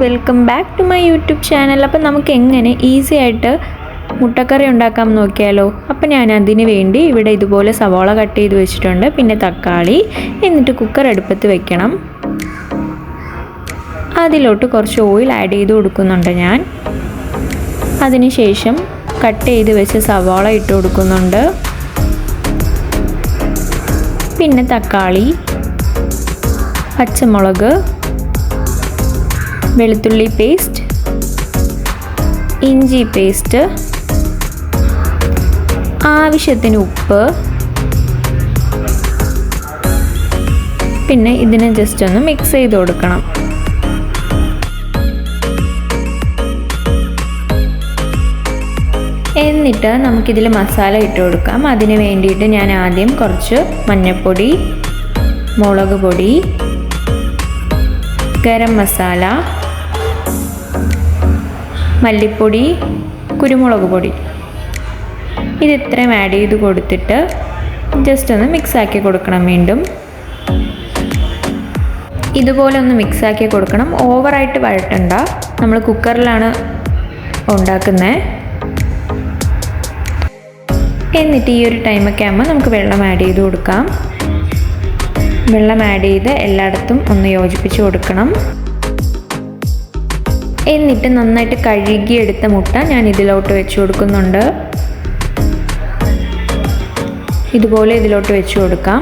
Welcome back to my YouTube channel. അപ്പോൾ നമുക്ക് എങ്ങനെ ഈസി ആയിട്ട് മുട്ടക്കറി ഉണ്ടാക്കാം നോക്കിയാലോ. അപ്പോൾ ഞാൻ അതിന് വേണ്ടി ഇവിടെ ഇതുപോലെ സവാള കട്ട് ചെയ്ത് വെച്ചിട്ടുണ്ട്, പിന്നെ തക്കാളി. എന്നിട്ട് കുക്കർ അടുപ്പത്ത് വെക്കണം. അതിലോട്ട് കുറച്ച് ഓയിൽ ആഡ് ചെയ്ത് കൊടുക്കുന്നുണ്ട് ഞാൻ. അതിനുശേഷം കട്ട് ചെയ്ത് വെച്ച സവാള ഇട്ട് കൊടുക്കുന്നുണ്ട്, പിന്നെ തക്കാളി, പച്ചമുളക്, വെളുത്തുള്ളി പേസ്റ്റ്, ഇഞ്ചി പേസ്റ്റ്, ആവശ്യത്തിന് ഉപ്പ്, പിന്നെ ഇതിനെ ജസ്റ്റ് ഒന്ന് മിക്സ് ചെയ്ത് കൊടുക്കണം. എന്നിട്ട് നമുക്കിതിൽ മസാല ഇട്ട് കൊടുക്കാം. അതിന് വേണ്ടിയിട്ട് ഞാൻ ആദ്യം കുറച്ച് മഞ്ഞൾപ്പൊടി, മുളക് പൊടി, ഗരം മസാല, മല്ലിപ്പൊടി, കുരുമുളക് പൊടി, ഇത് ഇത്രയും ആഡ് ചെയ്ത് കൊടുത്തിട്ട് ജസ്റ്റ് ഒന്ന് മിക്സാക്കി കൊടുക്കണം. വീണ്ടും ഇതുപോലെ ഒന്ന് മിക്സാക്കി കൊടുക്കണം. ഓവറായിട്ട് വഴട്ടണ്ട, നമ്മൾ കുക്കറിലാണ് ഉണ്ടാക്കുന്നത്. എന്നിട്ട് ഈ ഒരു ടൈമൊക്കെ ആകുമ്പോൾ നമുക്ക് വെള്ളം ആഡ് ചെയ്ത് കൊടുക്കാം. വെള്ളം ആഡ് ചെയ്ത് എല്ലായിടത്തും ഒന്ന് യോജിപ്പിച്ച് കൊടുക്കണം. എന്നിട്ട് നന്നായിട്ട് കഴുകിയെടുത്ത മുട്ട ഞാൻ ഇതിലോട്ട് വെച്ച് കൊടുക്കുന്നുണ്ട്. ഇതുപോലെ ഇതിലോട്ട് വെച്ച് കൊടുക്കാം.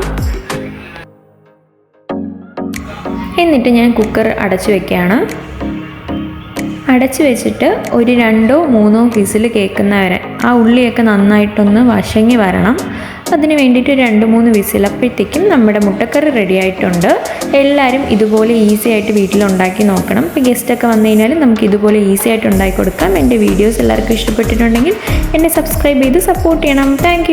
എന്നിട്ട് ഞാൻ കുക്കർ അടച്ചു വെക്കുകയാണ്. അടച്ചു വെച്ചിട്ട് ഒരു 2-3 വിസിൽ കേൾക്കുന്നവരെ, ആ ഉള്ളിയൊക്കെ നന്നായിട്ടൊന്ന് വശങ്ങി വരണം. അതിന് വേണ്ടിയിട്ട് 2-3 വിസിൽ. അപ്പോഴത്തേക്കും നമ്മുടെ മുട്ടക്കറി റെഡി ആയിട്ടുണ്ട്. എല്ലാവരും ഇതുപോലെ ഈസി ആയിട്ട് വീട്ടിലുണ്ടാക്കി നോക്കണം. ഇപ്പോൾ ഗസ്റ്റൊക്കെ വന്നു കഴിഞ്ഞാൽ നമുക്ക് ഇതുപോലെ ഈസി ആയിട്ട് ഉണ്ടാക്കി കൊടുക്കാം. എൻ്റെ വീഡിയോസ് എല്ലാവർക്കും ഇഷ്ടപ്പെട്ടിട്ടുണ്ടെങ്കിൽ എന്നെ സബ്സ്ക്രൈബ് ചെയ്ത് സപ്പോർട്ട് ചെയ്യണം. താങ്ക്